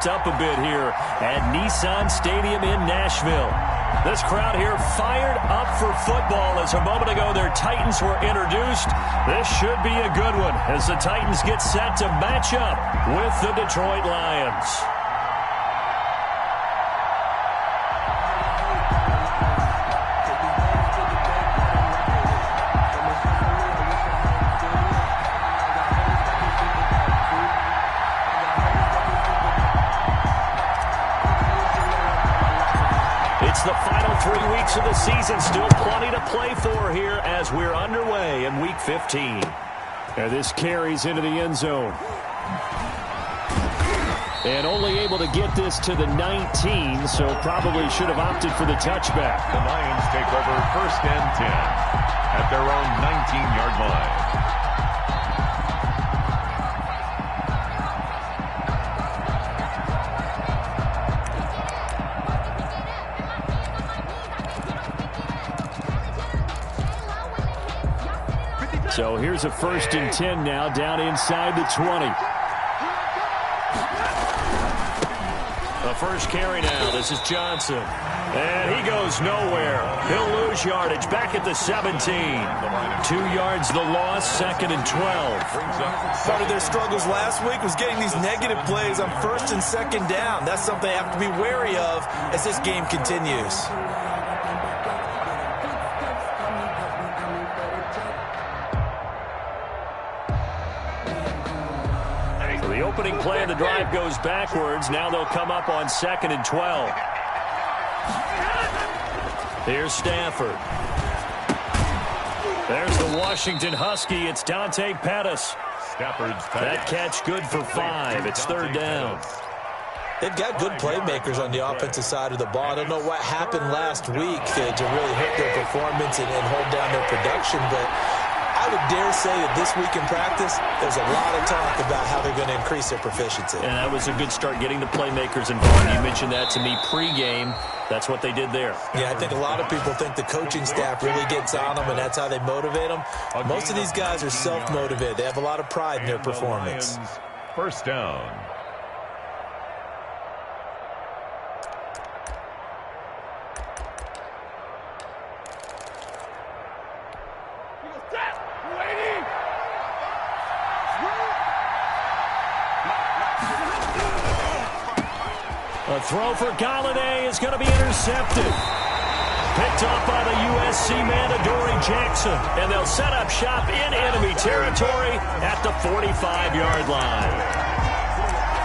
pumped up a bit here at Nissan Stadium in Nashville. This crowd here fired up for football as a moment ago their Titans were introduced. This should be a good one as the Titans get set to match up with the Detroit Lions. It's the final 3 weeks of the season. Still plenty to play for here as we're underway in Week 15. And this carries into the end zone. And only able to get this to the 19, so probably should have opted for the touchback. The Lions take over 1st and 10 at their own 19-yard line. So here's a 1st and 10 now down inside the 20. The first carry now. This is Johnson. And he goes nowhere. He'll lose yardage back at the 17. 2 yards the loss, 2nd and 12. Part of their struggles last week was getting these negative plays on 1st and 2nd down. That's something they have to be wary of as this game continues. The opening play of the drive goes backwards. Now they'll come up on 2nd and 12. Here's Stafford. There's the Washington Husky. It's Dante Pettis. That catch good for 5. It's 3rd down. They've got good playmakers on the offensive side of the ball. I don't know what happened last week to really hurt their performance and hold down their production, but I would dare say that this week in practice, there's a lot of talk about how they're going to increase their proficiency. And that was a good start getting the playmakers involved. You mentioned that to me pregame. That's what they did there. Yeah, I think a lot of people think the coaching staff really gets on them, and that's how they motivate them. Most of these guys are self-motivated. They have a lot of pride in their performance. 1st down. A throw for Galladay is going to be intercepted. Picked off by the USC man, Adoree Jackson. And they'll set up shop in enemy territory at the 45-yard line.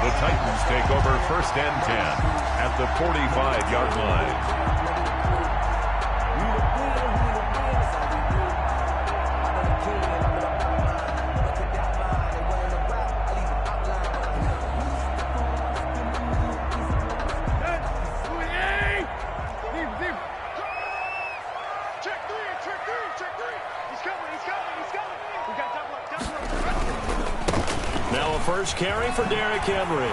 The Titans take over 1st and 10 at the 45-yard line. First carry for Derrick Henry.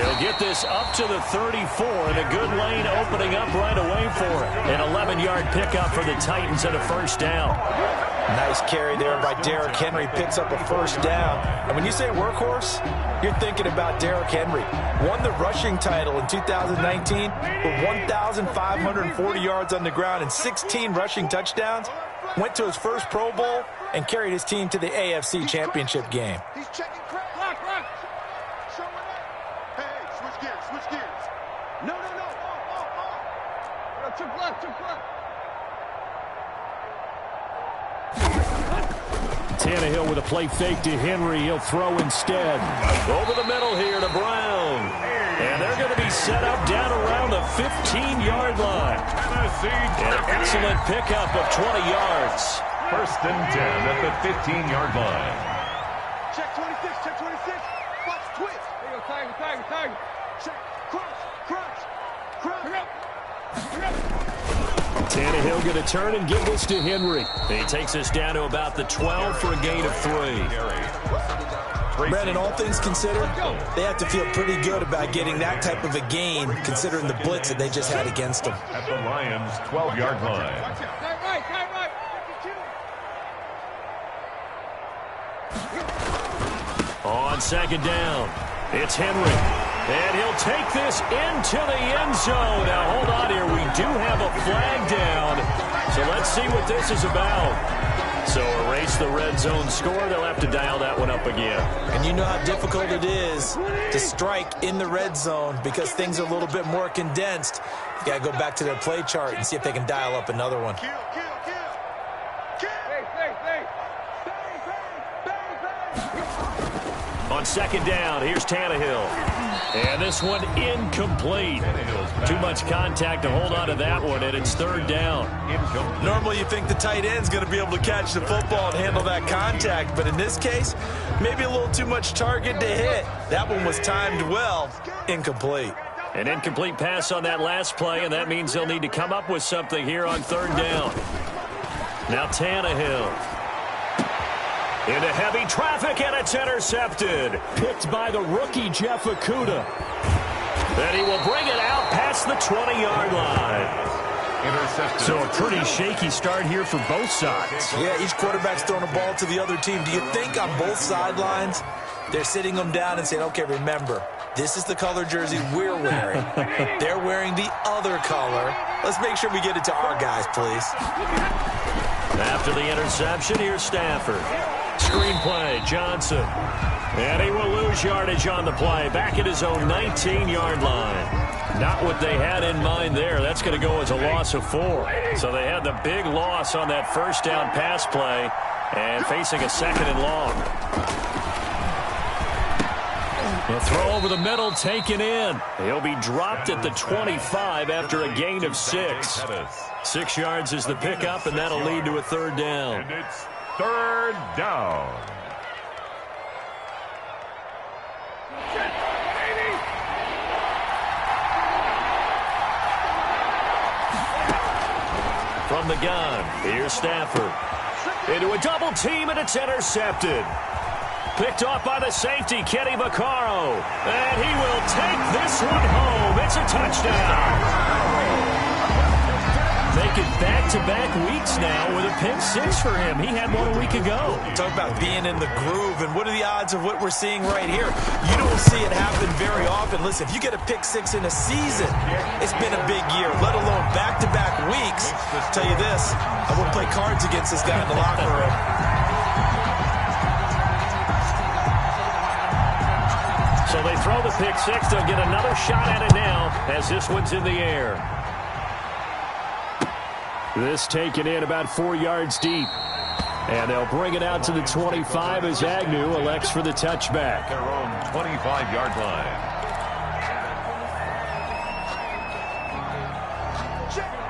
He'll get this up to the 34, and a good lane opening up right away for it. An 11-yard pickup for the Titans at a 1st down. Nice carry there by Derrick Henry. Picks up a 1st down. And when you say workhorse, you're thinking about Derrick Henry. Won the rushing title in 2019 with 1,540 yards on the ground and 16 rushing touchdowns. Went to his first Pro Bowl and carried his team to the AFC Championship game. He's checking crap. Showing up. Hey, switch gears. No. Took left. Tannehill with a play fake to Henry. He'll throw instead. Over the middle here to Brown. And they're going to be set up down around the 15-yard line. An excellent pickup of 20 yards. 1st and 10 at the 15-yard line. Check 26. Watch twist. There you go, tag. Check, crunch. Tannehill going to turn and give this to Henry. He takes us down to about the 12 for a gain of 3. Brandon, all things considered, they have to feel pretty good about getting that type of a gain, considering the blitz that they just had against them. At the Lions' 12-yard line. On 2nd down, it's Henry. And he'll take this into the end zone. Now, hold on here. We do have a flag down. So let's see what this is about. So erase the red zone score. They'll have to dial that one up again. And you know how difficult it is to strike in the red zone because things are a little bit more condensed. You got to go back to their play chart and see if they can dial up another one. On second down, here's Tannehill. And this one incomplete. Too much contact to hold on to that one, and it's third down. Normally you think the tight end's going to be able to catch the football and handle that contact, but in this case, maybe a little too much target to hit. That one was timed well, incomplete. An incomplete pass on that last play, and that means they'll need to come up with something here on third down. Now Tannehill. Into heavy traffic, and it's intercepted. Picked by the rookie, Jeff Okudah. And he will bring it out past the 20-yard line. Intercepted. So a pretty shaky start here for both sides. Yeah, each quarterback's throwing a ball to the other team. Do you think on both sidelines they're sitting them down and saying, okay, remember, this is the color jersey we're wearing. They're wearing the other color. Let's make sure we get it to our guys, please. After the interception, here's Stafford. Screenplay, Johnson. And he will lose yardage on the play. Back at his own 19-yard line. Not what they had in mind there. That's going to go as a loss of 4. So they had the big loss on that first down pass play and facing a second and long. The throw over the middle taken in. He'll be dropped at the 25 after a gain of 6. 6 yards is the pickup, and that'll lead to a third down. And it's third down. From the gun, here's Stafford. Into a double team, and it's intercepted. Picked off by the safety, Kenny Vaccaro. And he will take this one home. It's a touchdown. Making back-to-back weeks now with a pick 6 for him. He had one a week ago. Talk about being in the groove, and what are the odds of what we're seeing right here? You don't see it happen very often. Listen, if you get a pick 6 in a season, it's been a big year, let alone back-to-back weeks. I'll tell you this, I wouldn't play cards against this guy in the locker room. So they throw the pick 6. They'll get another shot at it now as this one's in the air. This taken in about 4 yards deep. And they'll bring it out to the 25 as Agnew elects for the touchback. Their own 25-yard line.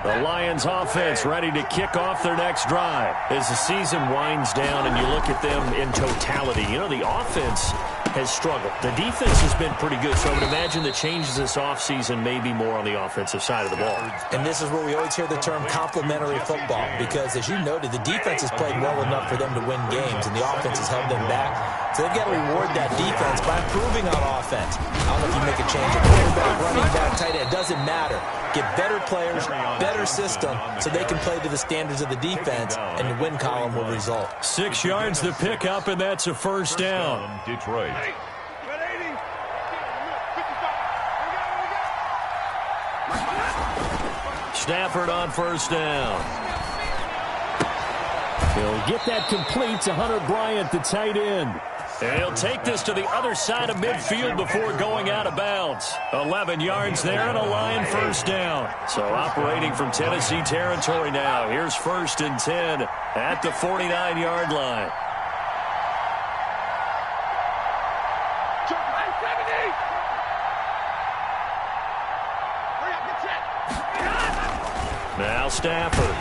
The Lions offense ready to kick off their next drive. As the season winds down and you look at them in totality, you know, the offense has struggled. The defense has been pretty good, so I would imagine the changes this offseason may be more on the offensive side of the ball. And this is where we always hear the term complementary football, because as you noted, the defense has played well enough for them to win games, and the offense has held them back. So they've got to reward that defense by improving on offense. I don't know if you make a change at quarterback, running back, tight end, it doesn't matter. Get better players, better system, so they can play to the standards of the defense, and the win column will result. 6 yards the pickup, and that's a first down. Detroit. Stafford on first down. He'll get that complete to Hunter Bryant, the tight end. And he'll take this to the other side of midfield before going out of bounds. 11 yards there and a Lion first down. So operating from Tennessee territory now. Here's 1st and 10 at the 49-yard line. Now Stafford.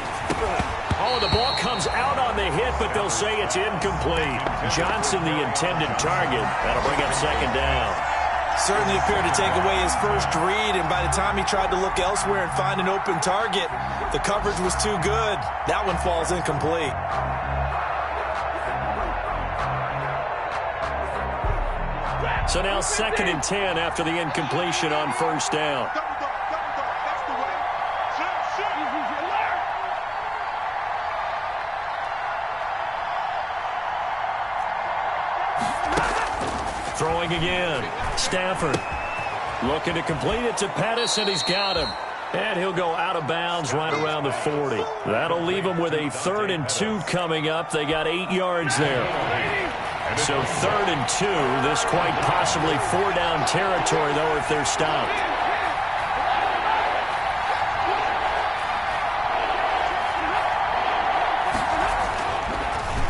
Oh, the ball comes out on the hit, but they'll say it's incomplete. Johnson, the intended target. That'll bring up second down. Certainly appeared to take away his first read, and by the time he tried to look elsewhere and find an open target, the coverage was too good. That one falls incomplete. So now 2nd and 10 after the incompletion on first down. Throwing again. Stafford. Looking to complete it to Pettis, and he's got him. And he'll go out of bounds right around the 40. That'll leave them with a 3rd and 2 coming up. They got 8 yards there. So 3rd and 2. This quite possibly 4-down territory, though, if they're stopped.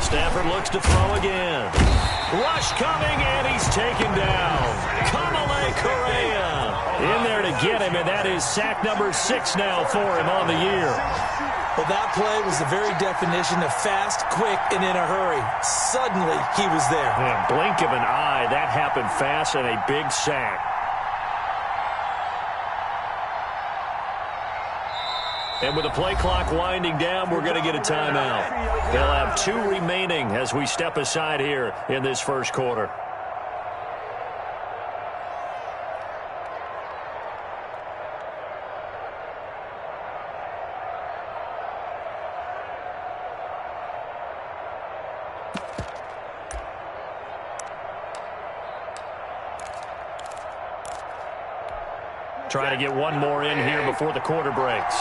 Stafford looks to throw again. Rush coming, and he's taken down. Kamale Correa in there to get him, and that is sack number 6 now for him on the year. Well, that play was the very definition of fast, quick, and in a hurry. Suddenly, he was there. Man, blink of an eye, that happened fast, and a big sack. And with the play clock winding down, we're going to get a timeout. They'll have 2 remaining as we step aside here in this first quarter. Trying to get one more in here before the quarter breaks.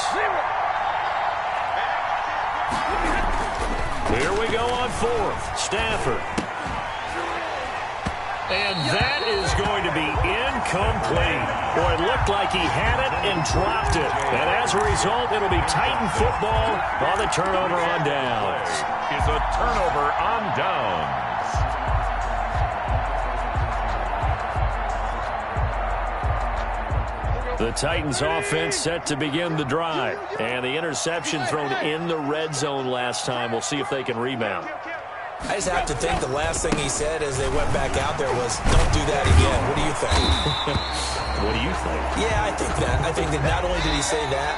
Here we go on 4th. Stafford. And that is going to be incomplete. Boy, it looked like he had it and dropped it. And as a result, it'll be Titan football on the turnover on downs. Is a turnover on downs. The Titans offense set to begin the drive. And the interception thrown in the red zone last time. We'll see if they can rebound. I just have to think the last thing he said as they went back out there was, don't do that again. What do you think? What do you think? Yeah, I think that. I think that not only did he say that,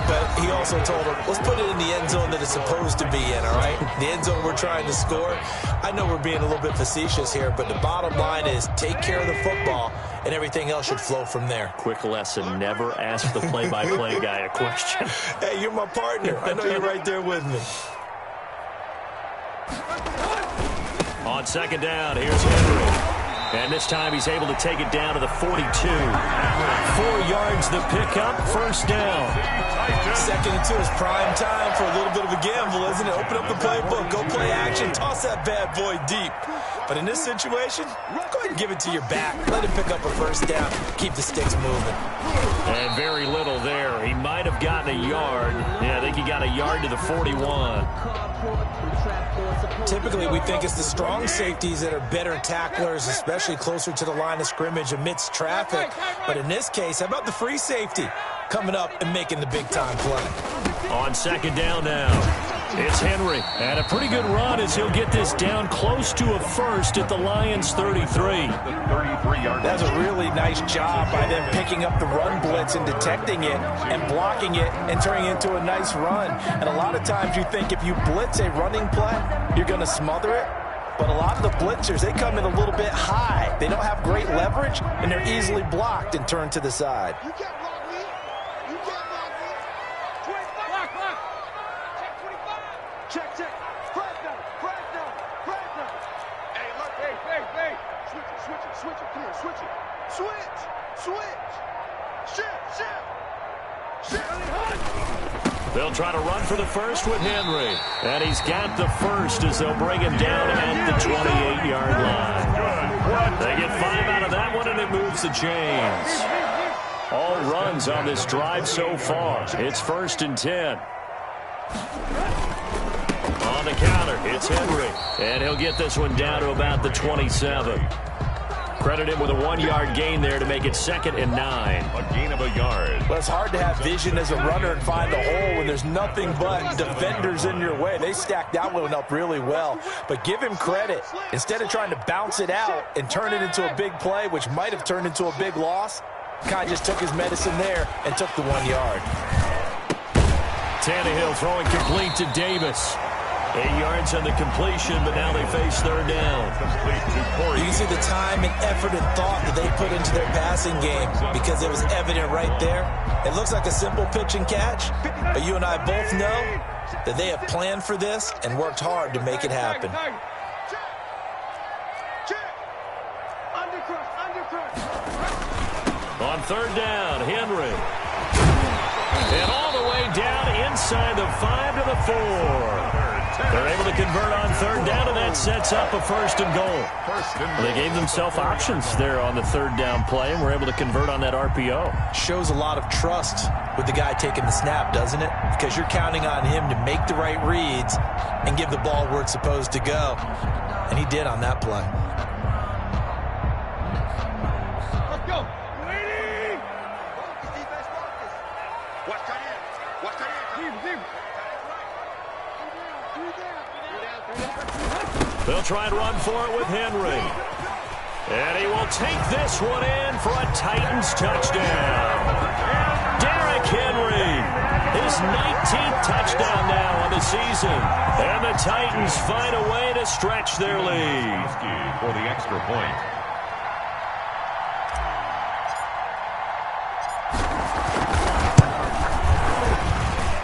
but he also told him, let's put it in the end zone that it's supposed to be in, all right? The end zone we're trying to score. I know we're being a little bit facetious here, but the bottom line is take care of the football, and everything else should flow from there. Quick lesson, never ask the play-by-play guy a question. Hey, you're my partner. I know you're right there with me. On 2nd down, here's Henry. And this time he's able to take it down to the 42. 4 yards the pickup, 1st down. 2nd and 2 is prime time for a little bit of a gamble, isn't it? Open up the playbook, go play action, toss that bad boy deep. But in this situation, go ahead and give it to your back. Let him pick up a 1st down, keep the sticks moving. And very little there. He might have gotten a yard. Yeah, I think he got a yard to the 41. Typically, we think it's the strong safeties that are better tacklers, especially closer to the line of scrimmage amidst traffic. But in this case, how about the free safety coming up and making the big-time play? On 2nd down now. It's Henry. And a pretty good run as he'll get this down close to a 1st at the Lions' 33. That's a really nice job by them picking up the run blitz and detecting it and blocking it and turning it into a nice run. And a lot of times you think if you blitz a running play, you're going to smother it. But a lot of the blitzers, they come in a little bit high. They don't have great leverage, and they're easily blocked and turned to the side. You can't block me. You can't block me. 25. Block. Check 25. Check. Crack down. Hey, look. Hey. Switch it. Come here, switch it. Switch. Shift. They'll try to run for the 1st with Henry. And he's got the 1st as they'll bring him down at the 28-yard line. They get 5 out of that one, and it moves the chains. All runs on this drive so far. It's 1st and 10. On the counter, it's Henry. And he'll get this one down to about the 27. Credit him with a 1-yard gain there to make it 2nd and 9. A gain of a yard. Well, it's hard to have vision as a runner and find the hole when there's nothing but defenders in your way. They stacked that one up really well. But give him credit. Instead of trying to bounce it out and turn it into a big play, which might have turned into a big loss, Kai just took his medicine there and took the 1 yard. Tannehill throwing complete to Davis. 8 yards on the completion, but now they face 3rd down. You can see the time and effort and thought that they put into their passing game because it was evident right there. It looks like a simple pitch and catch, but you and I both know that they have planned for this and worked hard to make it happen. On third down, Henry. And all the way down inside the 5 to the 4. They're able to convert on third down, and that sets up a first and goal. Well, they gave themselves options there on the third down play, and were able to convert on that RPO. Shows a lot of trust with the guy taking the snap, doesn't it? Because you're counting on him to make the right reads and give the ball where it's supposed to go. And he did on that play. Let's go. Waiting. Watch tight end. Watch tight end. They'll try and run for it with Henry. And he will take this one in for a Titans touchdown. Derrick Henry, his 19th touchdown now on the season. And the Titans find a way to stretch their lead. For the extra point.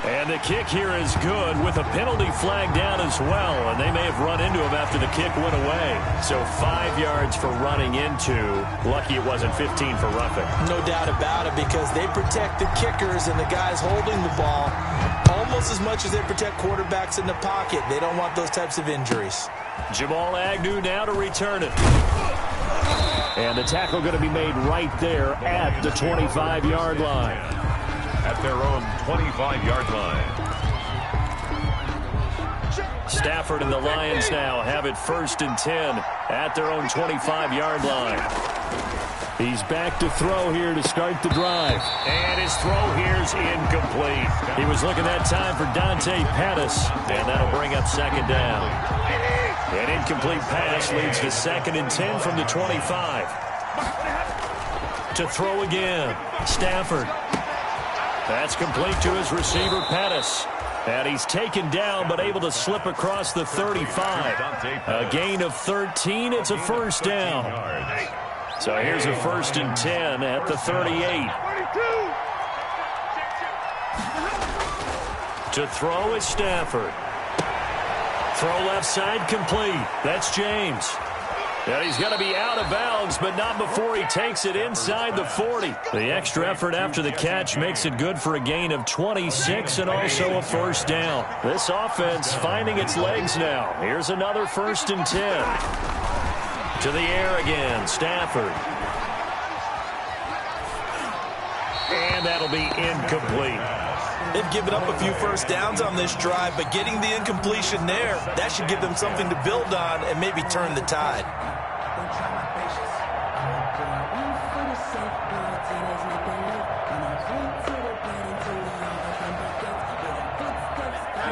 And the kick here is good with a penalty flag down as well. And they may have run into him after the kick went away. So 5 yards for running into. Lucky it wasn't 15 for roughing. No doubt about it, because they protect the kickers and the guys holding the ball almost as much as they protect quarterbacks in the pocket. They don't want those types of injuries. Jamal Agnew now to return it. And the tackle going to be made right there at the 25-yard line. At their own 25-yard line. Stafford and the Lions now have it 1st and 10 at their own 25-yard line. He's back to throw here to start the drive. And his throw here is incomplete. He was looking that time for Dante Pettis, and that'll bring up 2nd down. An incomplete pass leads to 2nd and 10 from the 25. To throw again, Stafford. That's complete to his receiver, Pettis. And he's taken down, but able to slip across the 35. A gain of 13. It's a 1st down. So here's a 1st and 10 at the 38. To throw is Stafford. Throw left side complete. That's James. And he's going to be out of bounds, but not before he takes it inside the 40. The extra effort after the catch makes it good for a gain of 26 and also a 1st down. This offense finding its legs now. Here's another 1st and 10. To the air again, Stafford. And that'll be incomplete. They've given up a few 1st downs on this drive, but getting the incompletion there, that should give them something to build on and maybe turn the tide.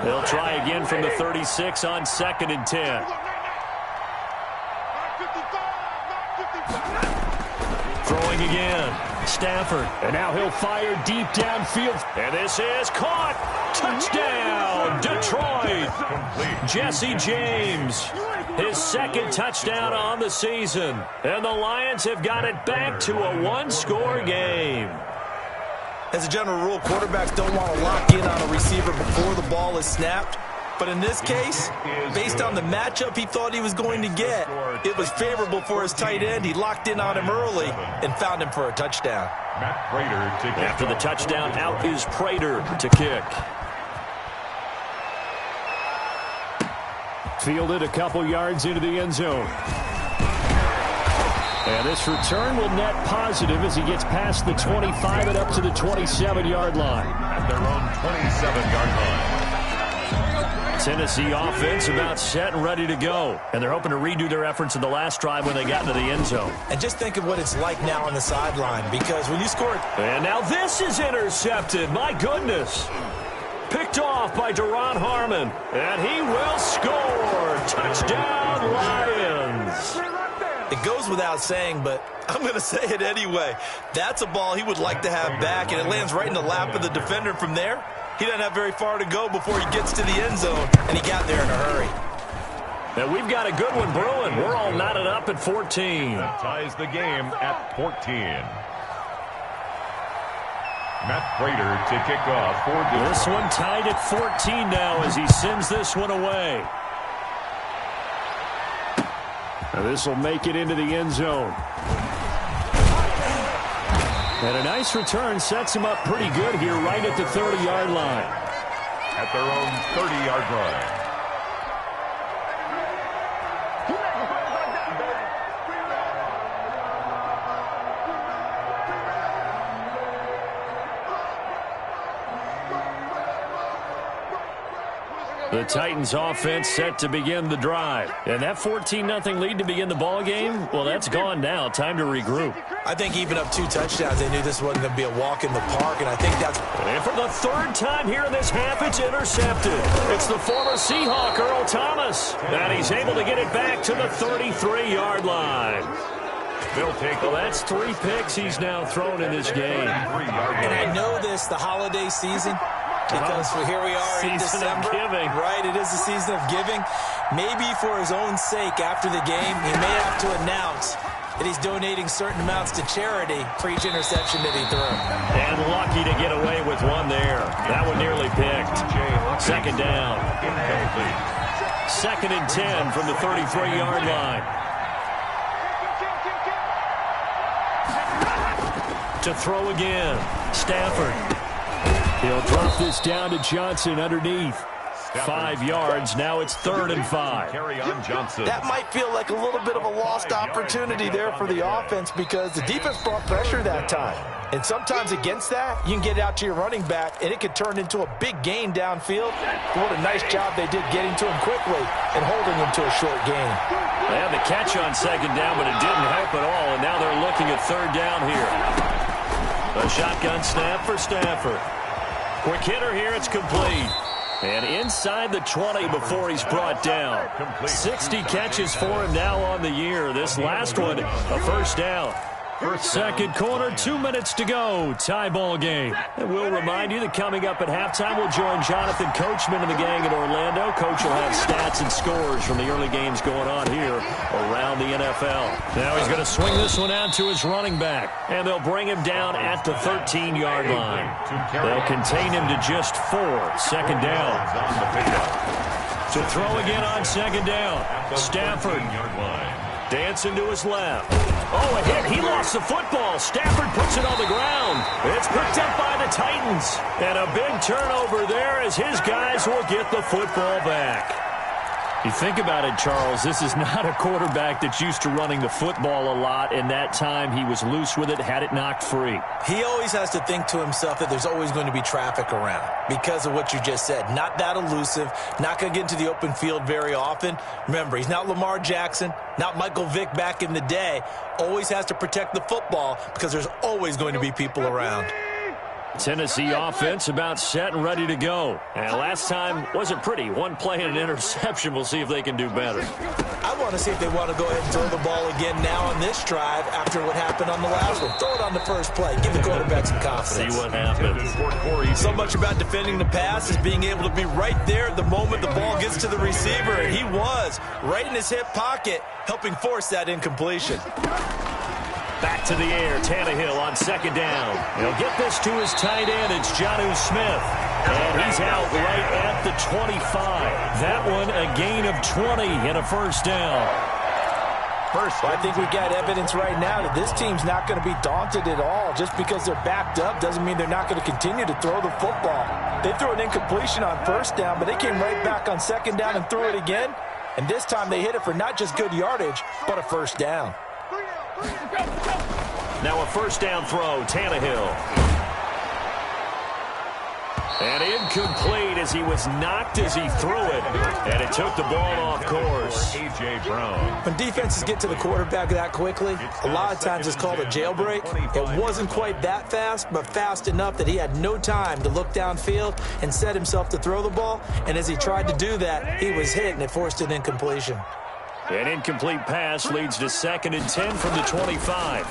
They'll try again from the 36 on 2nd and 10. Throwing again, Stafford. And now he'll fire deep downfield. And this is caught. Touchdown, Detroit. Jesse James, his 2nd touchdown on the season. And the Lions have got it back to a 1-score game. As a general rule, quarterbacks don't want to lock in on a receiver before the ball is snapped. But in this case, based on the matchup he thought he was going to get, it was favorable for his tight end. He locked in on him early and found him for a touchdown. After the touchdown, out is Prater to kick. Fielded a couple yards into the end zone. And this return will net positive as he gets past the 25 and up to the 27-yard line. At their own 27-yard line. Tennessee offense about set and ready to go. And they're hoping to redo their efforts in the last drive when they got into the end zone. And just think of what it's like now on the sideline, because when you score... And now this is intercepted. My goodness. Picked off by Deron Harmon. And he will score. Touchdown, Lions. It goes without saying, but I'm going to say it anyway. That's a ball he would like to have back, and it lands right in the lap of the defender from there. He doesn't have very far to go before he gets to the end zone, and he got there in a hurry. Now we've got a good one brewing. We're all knotted up at 14. That ties the game at 14. Matt Prater to kick off for Detroit. This one tied at 14 now as he sends this one away. Now this will make it into the end zone. And a nice return sets him up pretty good here right at the 30-yard line. At their own 30-yard line. The Titans offense set to begin the drive. And that 14-0 lead to begin the ball game, well, that's gone now. Time to regroup. I think even up 2 touchdowns, they knew this wasn't going to be a walk in the park, and I think that's... And for the third time here in this half, it's intercepted. It's the former Seahawk, Earl Thomas. And he's able to get it back to the 33-yard line. Well, that's 3 picks he's now thrown in this game. And I know this, the holiday season, because here we are in December. Right, it is the season of giving. Maybe for his own sake after the game, he may have to announce that he's donating certain amounts to charity for each interception that he threw. And lucky to get away with one there. That one nearly picked. Second down. 2nd and 10 from the 33-yard line. To throw again. Stafford. He'll drop this down to Johnson underneath. 5 yards. Now it's 3rd and 5. Carry on Johnson. That might feel like a little bit of a lost opportunity there for the offense because the defense brought pressure that time. And sometimes against that, you can get out to your running back, and it could turn into a big gain downfield. But what a nice job they did getting to him quickly and holding him to a short gain. They had the catch on 2nd down, but it didn't help at all. And now they're looking at 3rd down here. A shotgun snap for Stafford. Quick hitter here, it's complete. And inside the 20 before he's brought down. 60 catches for him now on the year. This last one, a first down. Second quarter, 2 minutes to go. Tie ball game. And we'll remind you that coming up at halftime, we'll join Jonathan Coachman and the gang in Orlando. Coach will have stats and scores from the early games going on here around the NFL. Now he's going to swing this one out to his running back. And they'll bring him down at the 13-yard line. They'll contain him to just 4. Second down. To throw again on 2nd down. Stafford. Dancing to his left. Oh, a hit. He lost the football. Stafford puts it on the ground. It's picked up by the Titans. And a big turnover there as his guys will get the football back. You think about it, Charles, this is not a quarterback that's used to running the football a lot, and that time he was loose with it, had it knocked free. He always has to think to himself that there's always going to be traffic around because of what you just said. Not that elusive, not going to get into the open field very often. Remember, he's not Lamar Jackson, not Michael Vick back in the day. Always has to protect the football because there's always going to be people around. Tennessee offense about set and ready to go. And last time wasn't pretty. One play and an interception. We'll see if they can do better. I want to see if they want to go ahead and throw the ball again now on this drive after what happened on the last one. Throw it on the first play. Give the quarterback some confidence. See what happens. So much about defending the pass is being able to be right there at the moment the ball gets to the receiver. And he was right in his hip pocket, helping force that incompletion. Back to the air, Tannehill on 2nd down. He'll get this to his tight end. It's Jonnu Smith. And he's out right at the 25. That one a gain of 20 and a first down. I think we got evidence right now that this team's not going to be daunted at all. Just because they're backed up doesn't mean they're not going to continue to throw the football. They threw an incompletion on 1st down, but they came right back on 2nd down and threw it again. And this time they hit it for not just good yardage, but a first down. Now a first down throw, Tannehill. And incomplete as he was knocked as he threw it. And it took the ball off course. A.J. Brown. When defenses get to the quarterback that quickly, a lot of times it's called a jailbreak. It wasn't quite that fast, but fast enough that he had no time to look downfield and set himself to throw the ball. And as he tried to do that, he was hit and it forced an incompletion. An incomplete pass leads to 2nd and 10 from the 25.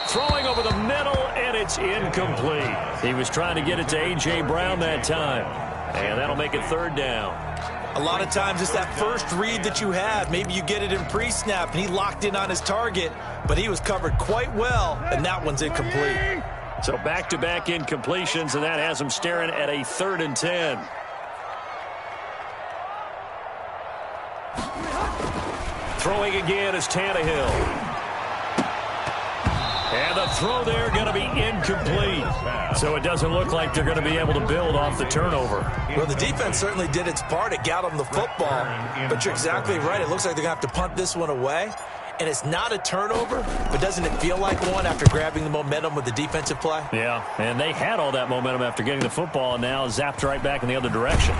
Throwing over the middle, and it's incomplete. He was trying to get it to A.J. Brown that time. And that'll make it 3rd down. A lot of times it's that first read that you have. Maybe you get it in pre-snap, and he locked in on his target, but he was covered quite well, and that one's incomplete. So back-to-back incompletions, and that has him staring at a 3rd and 10. Throwing again is Tannehill. And the throw there going to be incomplete. So it doesn't look like they're going to be able to build off the turnover. Well, the defense certainly did its part. It got them the football. But you're exactly right. It looks like they're going to have to punt this one away. And it's not a turnover, but doesn't it feel like one after grabbing the momentum with the defensive play? Yeah, and they had all that momentum after getting the football, and now zapped right back in the other direction.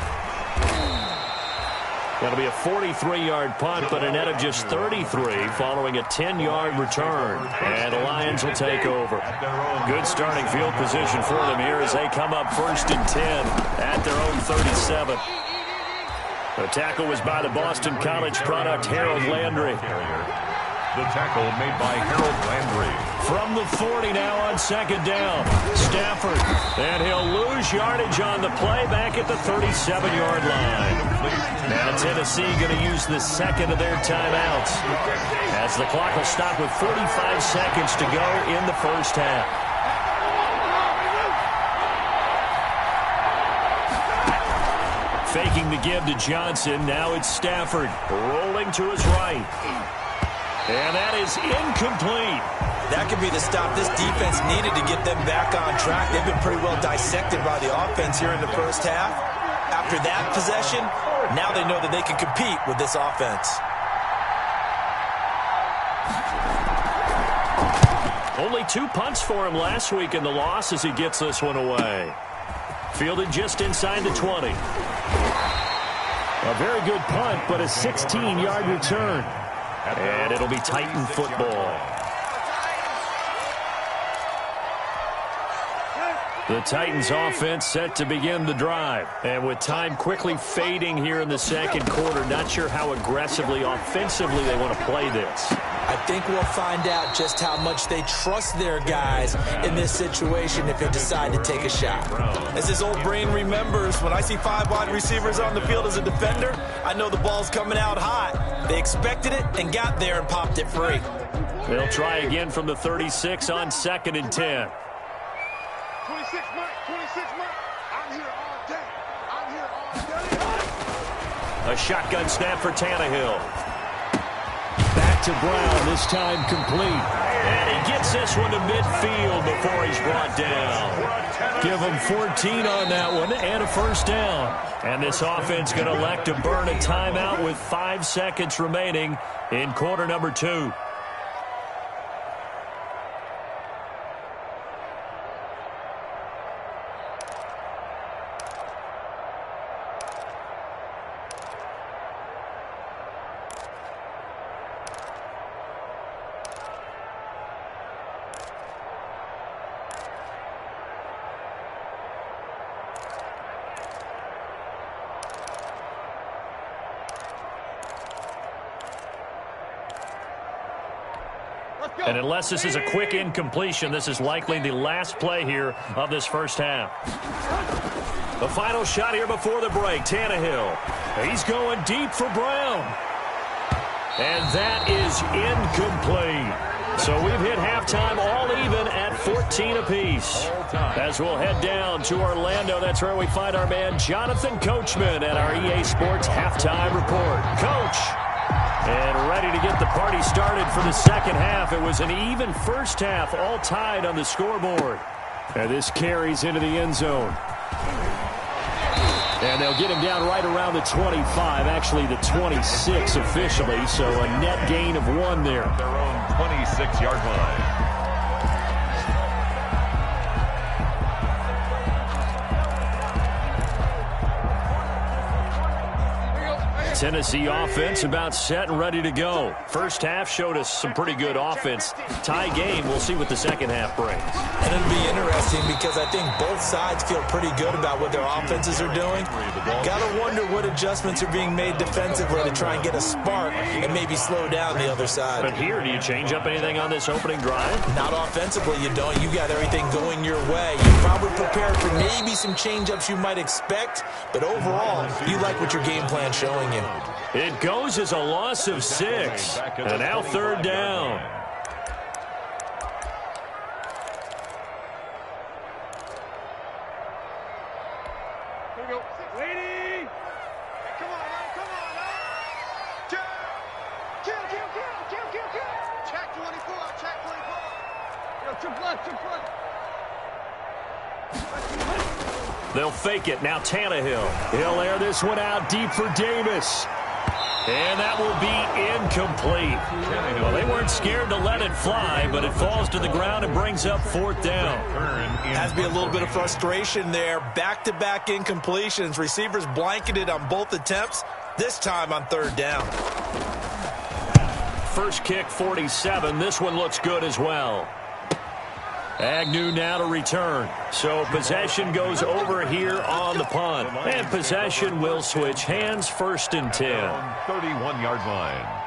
That'll be a 43-yard punt, but a net of just 33 following a 10-yard return. And the Lions will take over. Good starting field position for them here as they come up 1st and 10 at their own 37. The tackle was by the Boston College product, Harold Landry. The tackle made by Harold Landry. From the 40 now on 2nd down. Stafford. And he'll lose yardage on the play back at the 37-yard line. Now Tennessee going to use the second of their timeouts, as the clock will stop with 45 seconds to go in the first half. Faking the give to Johnson. Now it's Stafford rolling to his right. And that is incomplete. That could be the stop this defense needed to get them back on track. They've been pretty well dissected by the offense here in the first half. After that possession, now they know that they can compete with this offense. Only 2 punts for him last week in the loss as he gets this one away. Fielded just inside the 20. A very good punt, but a 16-yard return. And it'll be Titan football. The Titans offense set to begin the drive. And with time quickly fading here in the second quarter, not sure how aggressively, offensively they want to play this. I think we'll find out just how much they trust their guys in this situation if they decide to take a shot. As his old brain remembers, when I see 5 wide receivers on the field as a defender, I know the ball's coming out hot. They expected it and got there and popped it free. They'll try again from the 36 on 2nd and 10. 26 Mike. I'm here all day. A shotgun snap for Tannehill. Back to Brown, this time complete. And he gets this one to midfield before he's brought down. Give him 14 on that one and a first down. And this offense going to elect to burn a timeout with 5 seconds remaining in quarter number 2. And unless this is a quick incompletion, this is likely the last play here of this first half. The final shot here before the break, Tannehill. He's going deep for Brown. And that is incomplete. So we've hit halftime all even at 14 apiece. As we'll head down to Orlando, that's where we find our man Jonathan Coachman at our EA Sports Halftime Report. Coach. And ready to get the party started for the second half. It was an even first half, all tied on the scoreboard. And this carries into the end zone. And they'll get him down right around the 25, actually the 26 officially, so a net gain of 1 there. Their own 26-yard line. Tennessee offense about set and ready to go. First half showed us some pretty good offense. Tie game, we'll see what the second half brings. And it'll be interesting because I think both sides feel pretty good about what their offenses are doing. Gotta wonder what adjustments are being made defensively to try and get a spark and maybe slow down the other side. But here, do you change up anything on this opening drive? Not offensively, you don't. You got everything going your way. You're probably prepared for maybe some change-ups you might expect, but overall, you like what your game plan's showing you. It goes as a loss of 6. And now 3rd down. Here we go. Lady! Come on now. Kill. Check 24. They'll fake it. Now Tannehill. He'll air this one out deep for Davis. And that will be incomplete. Well, they weren't scared to let it fly, but it falls to the ground and brings up fourth down. Has to be a little bit of frustration there. Back-to-back incompletions. Receivers blanketed on both attempts, this time on third down. First kick, 47. This one looks good as well. Agnew now to return. So possession goes over here on the punt. And possession will switch hands, first and 10. 31-yard line.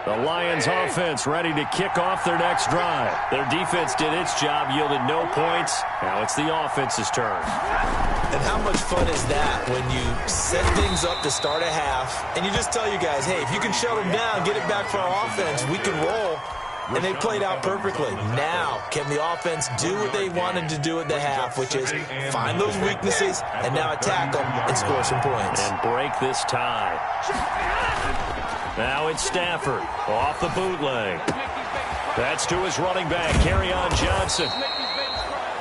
The Lions offense ready to kick off their next drive. Their defense did its job, yielded no points. Now it's the offense's turn. And how much fun is that when you set things up to start a half and you just tell you guys, hey, if you can shut them down, get it back for our offense, we can roll. And they played out perfectly. Now, can the offense do what they wanted to do at the half, which is find those weaknesses and now attack them and score some points. And break this tie. Now it's Stafford off the bootleg. That's to his running back, Kerryon Johnson.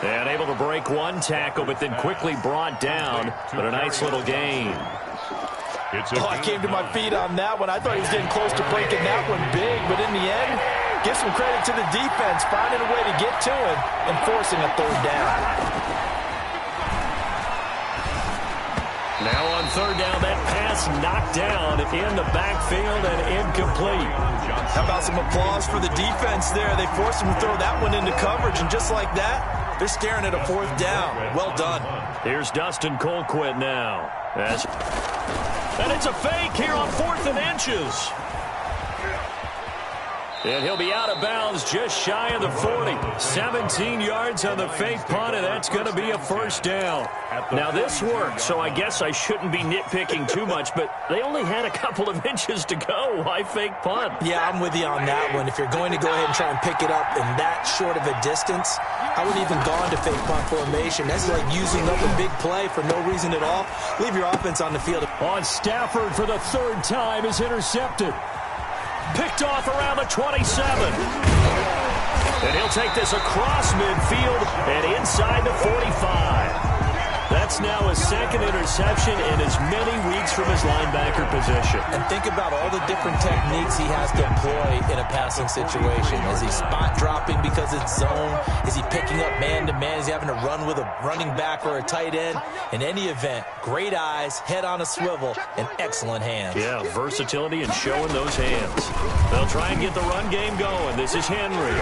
And able to break one tackle, but then quickly brought down. But a nice little gain. I came to my feet on that one. I thought he was getting close to breaking that one big, but in the end, give some credit to the defense, finding a way to get to him and forcing a third down. Now on third down, that pass knocked down in the backfield and incomplete. How about some applause for the defense there? They forced him to throw that one into coverage, and just like that, they're staring at a fourth down. Well done. Here's Dustin Colquitt now. And it's a fake here on 4th and inches. And he'll be out of bounds just shy of the 40. 17 yards on the fake punt, and that's going to be a first down. Now, this worked, so I guess I shouldn't be nitpicking too much, but they only had a couple of inches to go. Why fake punt? Yeah, I'm with you on that one. If you're going to go ahead and try and pick it up in that short of a distance, I wouldn't even gone to fake punt formation. That's like using up a big play for no reason at all. Leave your offense on the field. On Stafford for the third time is intercepted. Picked off around the 27. And he'll take this across midfield and inside the 45. That's now his second interception in as many weeks from his linebacker position. And think about all the different techniques he has to employ in a passing situation. Is he spot dropping because it's zone? Is he picking up man-to-man? Is he having to run with a running back or a tight end? In any event, great eyes, head on a swivel, and excellent hands. Yeah, versatility and showing those hands. They'll try and get the run game going. This is Henry.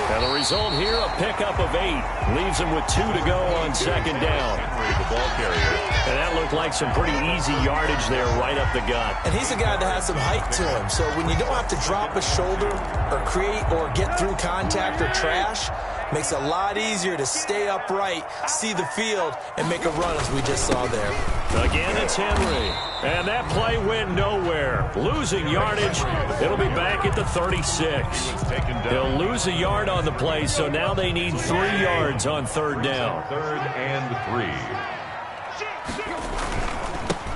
And the result here, a pickup of 8. Leaves him with 2 to go on second down. Henry, the ball carrier. And that looked like some pretty easy yardage there right up the gut. And he's a guy that has some height to him. So when you don't have to drop a shoulder or create or get through contact or trash, makes it a lot easier to stay upright, see the field, and make a run as we just saw there. Again, it's Henry. And that play went nowhere. Losing yardage. It'll be back at the 36. He'll lose a yard on the play, so now they need 3 yards on third down. 3rd and 3.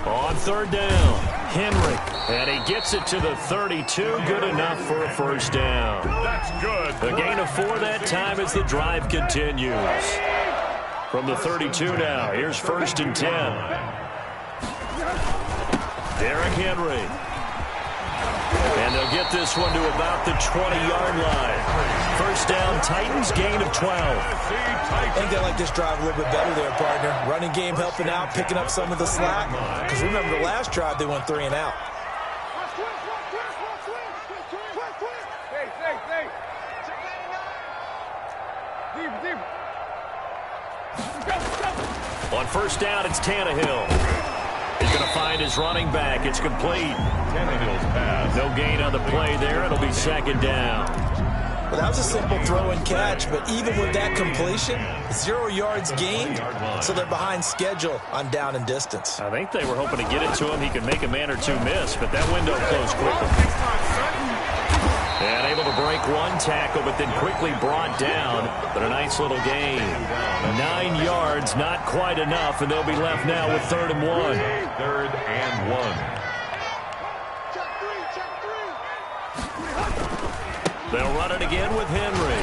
On third down, Henry. And he gets it to the 32. Good enough for a first down. That's good. A gain of 4 that time as the drive continues. From the 32 now, here's 1st and 10. Derrick Henry. And they'll get this one to about the 20-yard line. First down, Titans, gain of 12. I think they like this drive a little bit better there, partner. Running game helping out, picking up some of the slack. Because remember, the last drive, they went 3 and out. On first down, it's Tannehill. He's going to find his running back. It's complete. Tannehill's pass. No gain on the play there. It'll be second down. Well, that was a simple throw and catch, but even with that completion, 0 yards gained, so they're behind schedule on down and distance. I think they were hoping to get it to him. He could make a man or two miss, but that window closed quickly. And able to break one tackle, but then quickly brought down. But a nice little gain. 9 yards, not quite enough, and they'll be left now with 3rd and 1. 3rd and 1. They'll run it again with Henry.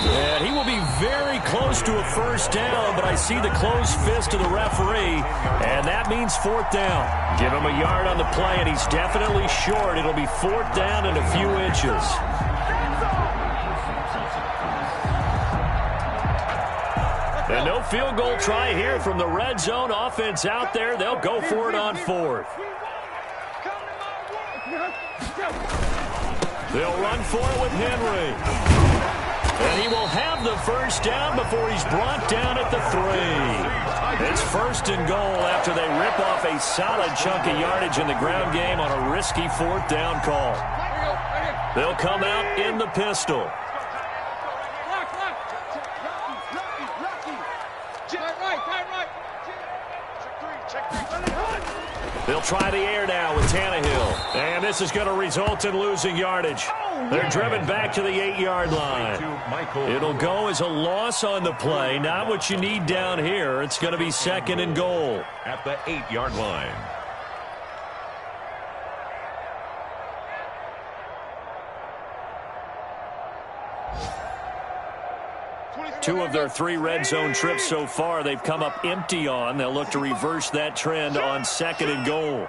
And he will be very close to a 1st down, but I see the closed fist of the referee, and that means 4th down. Give him a yard on the play, and he's definitely short. It'll be 4th down and a few inches. And no field goal try here from the red zone. Offense out there. They'll go for it on 4th. They'll run for it with Henry. And he will have the 1st down before he's brought down at the 3. It's 1st and goal after they rip off a solid chunk of yardage in the ground game on a risky 4th down call. They'll come out in the pistol. They'll try the air now with Tannehill. And this is going to result in losing yardage. They're driven back to the 8-yard line. It'll go as a loss on the play. Not what you need down here. It's going to be 2nd and goal. At the 8-yard line. Two of their 3 red zone trips so far they've come up empty on. They'll look to reverse that trend on 2nd and goal.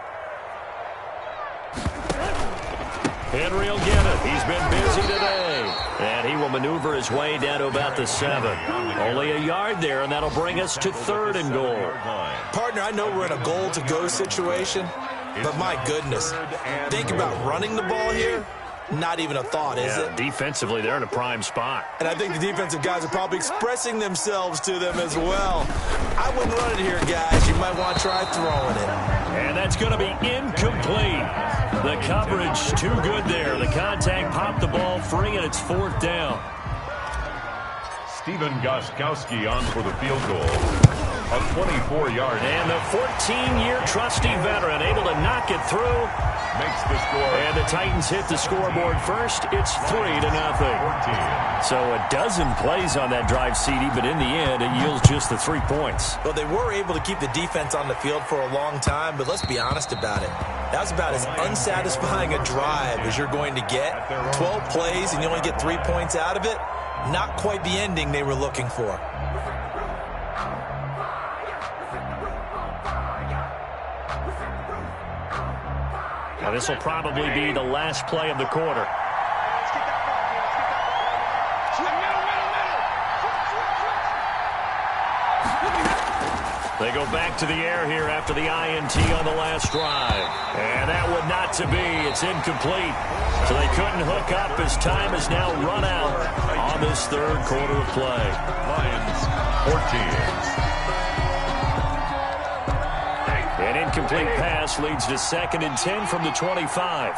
Henry will get it. He's been busy today. And he will maneuver his way down to about the 7. Only a yard there, and that'll bring us to 3rd and goal. Partner, I know we're in a goal-to-go situation, but my goodness, think about running the ball here. Not even a thought, is it? Defensively, they're in a prime spot. And I think the defensive guys are probably expressing themselves to them as well. I wouldn't run it here, guys. You might want to try throwing it. And that's going to be incomplete. The coverage too good there. The contact popped the ball free, and it's 4th down. Stephen Gostkowski on for the field goal. A 24-yard. And the 14-year trusty veteran able to knock it through. Makes the score. And the Titans hit the scoreboard first. It's 3-0. 14. So a dozen plays on that drive, CD, but in the end, it yields just the 3 points. Well, they were able to keep the defense on the field for a long time, but let's be honest about it. That was about as unsatisfying a drive as you're going to get. 12 plays and you only get 3 points out of it. Not quite the ending they were looking for. Now, this will probably be the last play of the quarter. They go back to the air here after the INT on the last drive. And that would not to be. It's incomplete. So they couldn't hook up as time has now run out on this 3rd quarter of play. Lions 14. An incomplete pass leads to 2nd and 10 from the 25.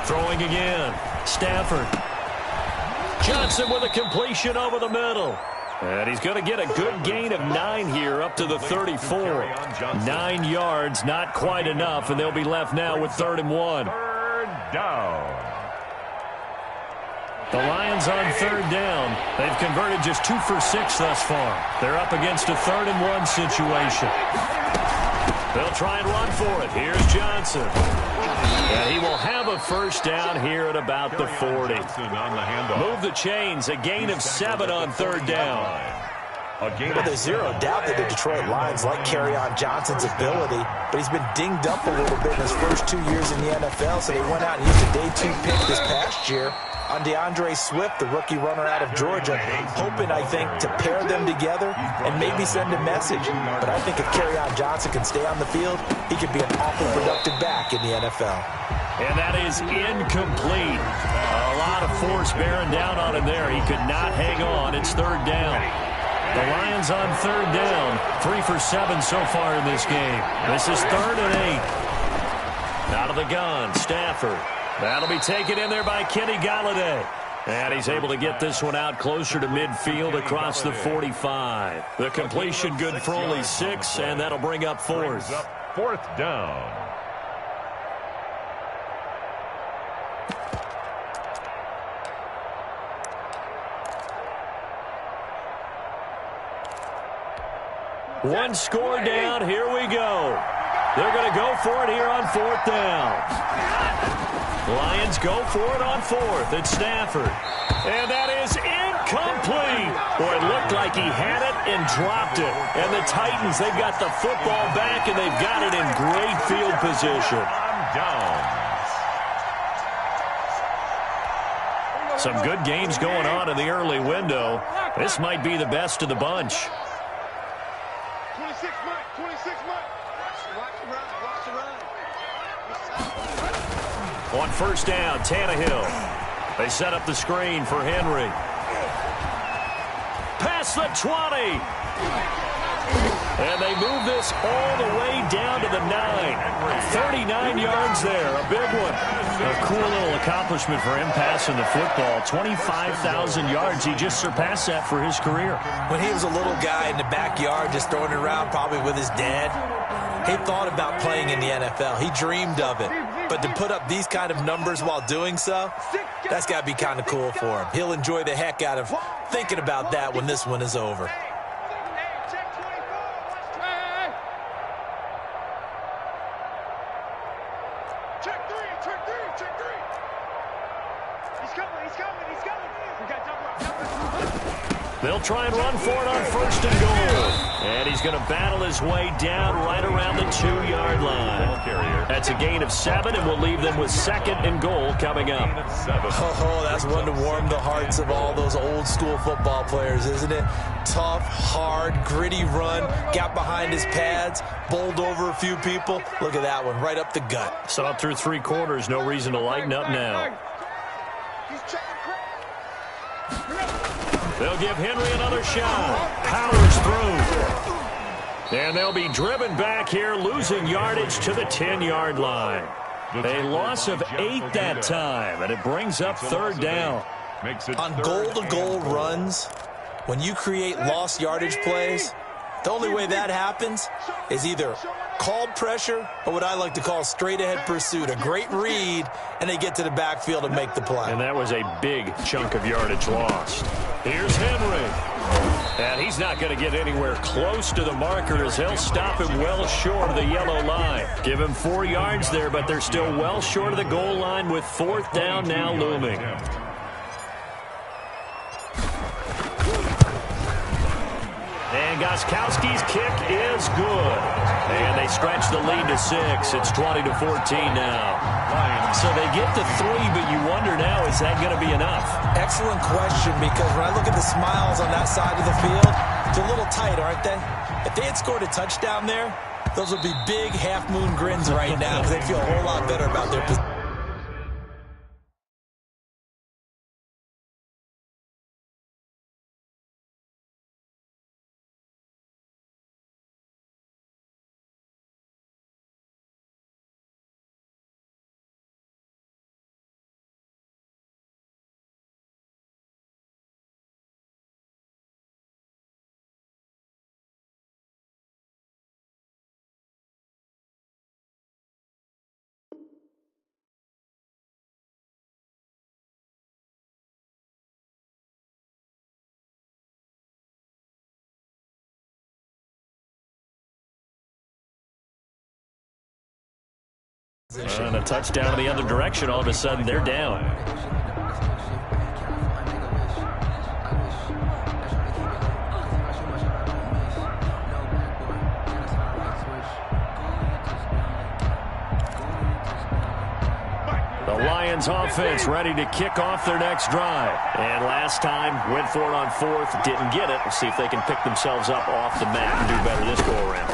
Throwing again. Stafford. Johnson with a completion over the middle. And he's going to get a good gain of 9 here up to the 34. 9 yards, not quite enough, and they'll be left now with 3rd and 1. 3rd down. The Lions on 3rd down. They've converted just 2 for 6 thus far. They're up against a 3rd and 1 situation. They'll try and run for it. Here's Johnson. And he will have a 1st down here at about the 40. Move the chains. A gain of 7 on 3rd down. Well, there's zero doubt that the Detroit Lions like Kerryon Johnson's ability, but he's been dinged up a little bit in his first 2 years in the NFL, so they went out and used a day 2 pick this past year on DeAndre Swift, the rookie runner out of Georgia, hoping, I think, to pair them together and maybe send a message. But I think if Kerryon Johnson can stay on the field, he could be an awful productive back in the NFL. And that is incomplete. A lot of force bearing down on him there. He could not hang on. It's 3rd down. The Lions on 3rd down. 3 for 7 so far in this game. This is 3rd and 8. Out of the gun, Stafford. That'll be taken in there by Kenny Galladay. And he's able to get this one out closer to midfield across the 45. The completion good for only 6, and that'll bring up 4th. 4th down. One score down. Here we go. They're going to go for it here on 4th down. Lions go for it on 4th. It's Stafford. And that is incomplete. Boy, it looked like he had it and dropped it. And the Titans, they've got the football back, and they've got it in great field position. Some good games going on in the early window. This might be the best of the bunch. 26 Mike, 26 Mike. Watch the run. On 1st down, Tannehill. They set up the screen for Henry. Past the 20. And they move this all the way down to the 9. 39 yards there, a big one. A cool little accomplishment for him passing the football. 25,000 yards. He just surpassed that for his career. When he was a little guy in the backyard just throwing it around probably with his dad, he thought about playing in the NFL. He dreamed of it. But to put up these kind of numbers while doing so, that's got to be kind of cool for him. He'll enjoy the heck out of thinking about that when this one is over. They'll try and run for it on 1st and goal. And he's going to battle his way down right around the 2-yard line. That's a gain of 7, and we'll leave them with 2nd and goal coming up. Oh, that's one to warm the hearts of all those old-school football players, isn't it? Tough, hard, gritty run, got behind his pads, bowled over a few people. Look at that one, right up the gut. Saw it through 3 quarters, no reason to lighten up now. They'll give Henry another shot. Powers through. And they'll be driven back here, losing yardage to the 10-yard line. A loss of 8 that time, and it brings up 3rd down. On goal-to-goal runs, when you create lost yardage plays, the only way that happens is either called pressure or what I like to call straight-ahead pursuit. A great read, and they get to the backfield and make the play. And that was a big chunk of yardage lost. Here's Henry. And he's not going to get anywhere close to the marker as they'll stop him well short of the yellow line. Give him 4 yards there, but they're still well short of the goal line with 4th down now looming. And Gostkowski's kick is good. And they stretch the lead to 6. It's 20-14 now. So they get to 3, but you wonder now, is that going to be enough? Excellent question, because when I look at the smiles on that side of the field, they're a little tight, aren't they? If they had scored a touchdown there, those would be big half-moon grins right now because they feel a whole lot better about their position. And a touchdown in the other direction, all of a sudden they're down. The Lions offense ready to kick off their next drive. And last time, went for it on 4th, didn't get it. We'll see if they can pick themselves up off the mat and do better this go-around.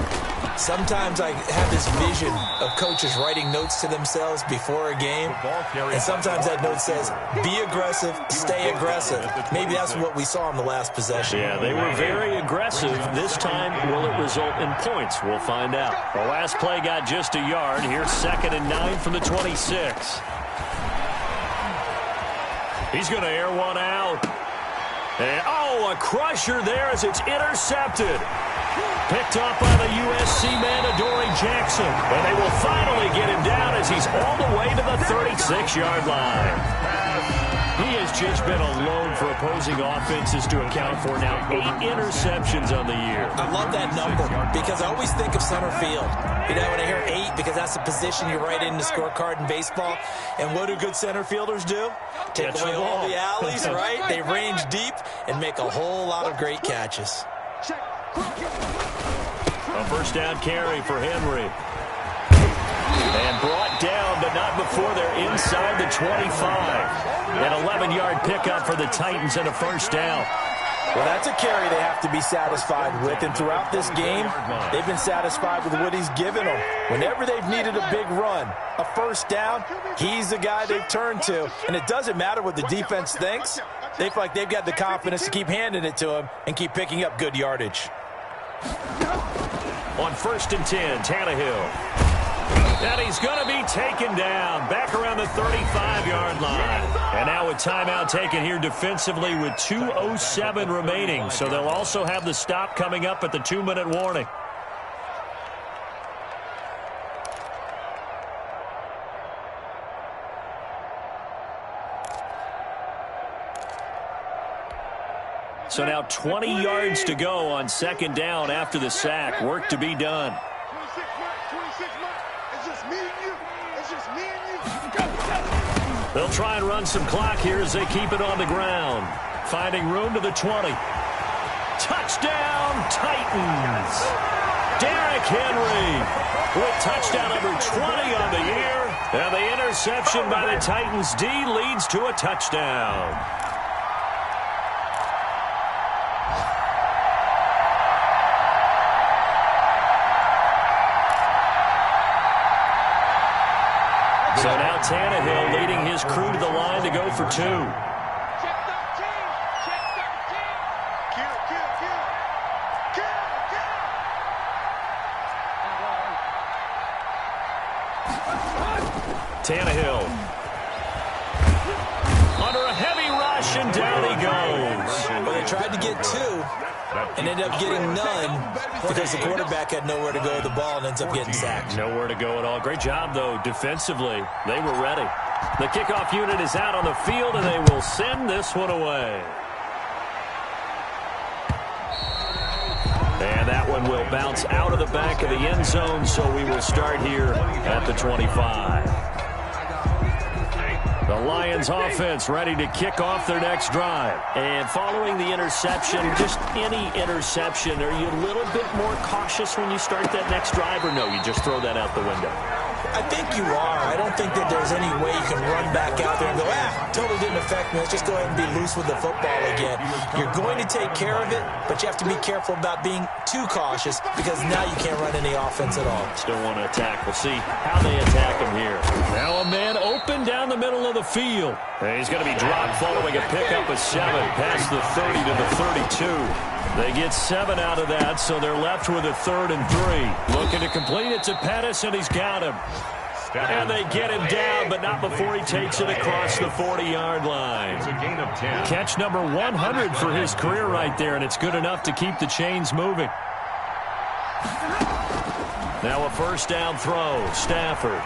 Sometimes I have this vision of coaches writing notes to themselves before a game, and sometimes that note says, be aggressive, stay aggressive. Maybe that's what we saw in the last possession. Yeah, they were very aggressive. This time, will it result in points? We'll find out. The last play got just a yard. Here's 2nd and 9 from the 26. He's going to air one out. And, oh, a crusher there as it's intercepted. Picked off by the USC man, Adoree Jackson. And they will finally get him down as he's all the way to the 36-yard line. He has just been alone for opposing offenses to account for now 8 interceptions on the year. I love that number because I always think of center field. You know, when I hear 8, because that's the position you write in the scorecard in baseball. And what do good center fielders do? Take away all the alleys, right? They range deep and make a whole lot of great catches. A first down carry for Henry. And brought down, but not before they're inside the 25. An 11-yard pickup for the Titans and a first down. Well, that's a carry they have to be satisfied with. And throughout this game, they've been satisfied with what he's given them. Whenever they've needed a big run, a first down, he's the guy they've turned to. And it doesn't matter what the defense thinks. They feel like they've got the confidence to keep handing it to him and keep picking up good yardage. On 1st and 10, Tannehill. And he's going to be taken down back around the 35-yard line. And now a timeout taken here defensively with 2:07 remaining. So they'll also have the stop coming up at the 2-minute warning. So now 20 yards to go on 2nd down after the sack. Work to be done. 26 months. It's just me and you. It's just me and you. They'll try and run some clock here as they keep it on the ground. Finding room to the 20. Touchdown, Titans. Derrick Henry with touchdown number 20 on the year. And the interception by the Titans D leads to a touchdown. So now Tannehill leading his crew to the line to go for 2. Check 13. Check 13. Kill. Tannehill. Under a heavy rush, and down he goes. Well, they tried to get 2 and ended up getting none because the quarterback had nowhere to go with the ball and ends up getting sacked. Nowhere to go at all. Great job, though, defensively. They were ready. The kickoff unit is out on the field, and they will send this one away. And that one will bounce out of the back of the end zone, so we will start here at the 25. The Lions offense ready to kick off their next drive. And following the interception, just any interception, are you a little bit more cautious when you start that next drive, or no, you just throw that out the window? I think you are. I don't think that there's any way you can run back out there and go, totally didn't affect me. Let's just go ahead and be loose with the football again. You're going to take care of it, but you have to be careful about being too cautious because now you can't run any offense at all. Still want to attack. We'll see how they attack him here. Now a man open down the middle of the field. And he's going to be dropped following a pickup of 7 past the 30 to the 32. They get 7 out of that, so they're left with a 3rd and 3. Looking to complete it to Pettis, and he's got him. And they get him down, but not before he takes it across the 40-yard line. It's a gain of 10. Catch number 100 for his career right there, and it's good enough to keep the chains moving. Now a first down throw. Stafford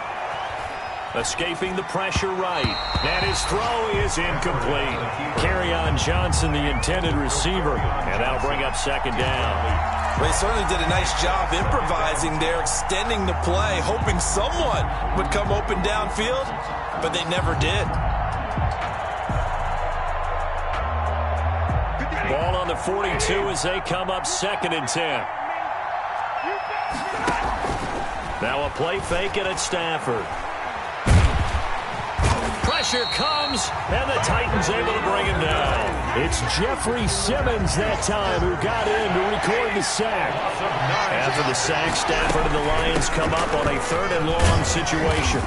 escaping the pressure right. And his throw is incomplete. Kerryon Johnson, the intended receiver. And that'll bring up 2nd down. Well, they certainly did a nice job improvising there, extending the play, hoping someone would come open downfield, but they never did. Ball on the 42 as they come up 2nd and 10. Now a play fake it at Stafford. Pressure comes, and the Titans able to bring him down. It's Jeffrey Simmons that time who got in to record the sack. After the sack, Stafford and the Lions come up on a 3rd and long situation.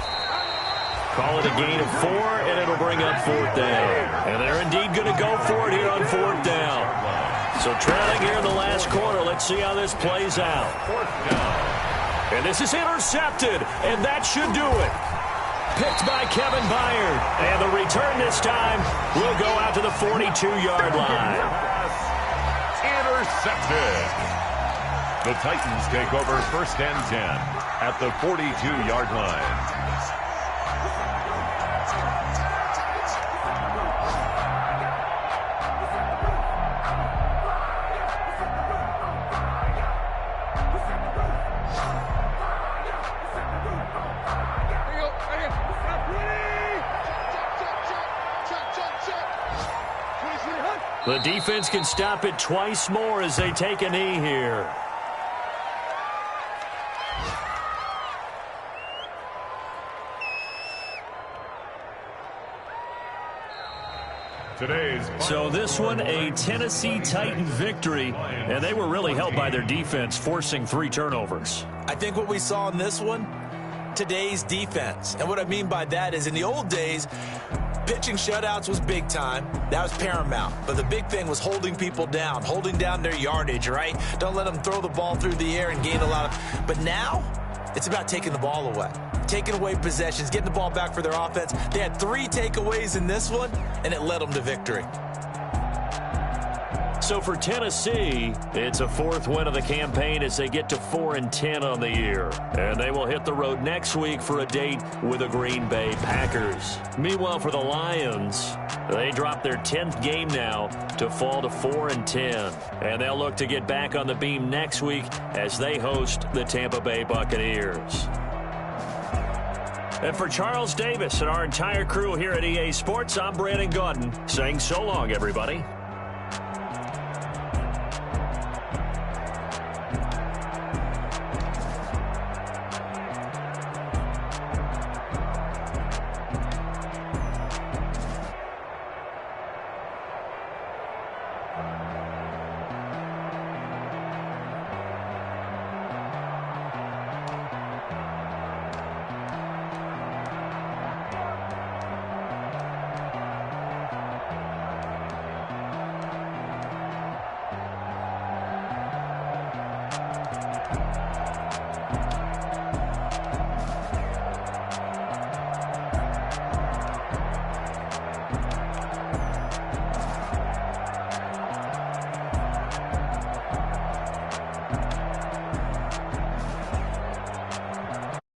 Call it a gain of 4, and it'll bring up 4th down. And they're indeed going to go for it here on 4th down. So trailing here in the last quarter, let's see how this plays out. And this is intercepted, and that should do it. Picked by Kevin Byard. And the return this time will go out to the 42-yard line. Intercepted. The Titans take over 1st and 10 at the 42-yard line. The defense can stop it twice more as they take a knee here. So this one, a Tennessee Titan victory, and they were really helped by their defense, forcing 3 turnovers. I think what we saw in this one, today's defense. And what I mean by that is in the old days, pitching shutouts was big time. That was paramount. But the big thing was holding people down, holding down their yardage, right? Don't let them throw the ball through the air and gain a lot of... But now, it's about taking the ball away. Taking away possessions, getting the ball back for their offense. They had 3 takeaways in this one, and it led them to victory. So for Tennessee, it's a 4th win of the campaign as they get to 4-10 on the year. And they will hit the road next week for a date with the Green Bay Packers. Meanwhile, for the Lions, they drop their 10th game now to fall to 4-10. And they'll look to get back on the beam next week as they host the Tampa Bay Buccaneers. And for Charles Davis and our entire crew here at EA Sports, I'm Brandon Gaudin saying so long, everybody.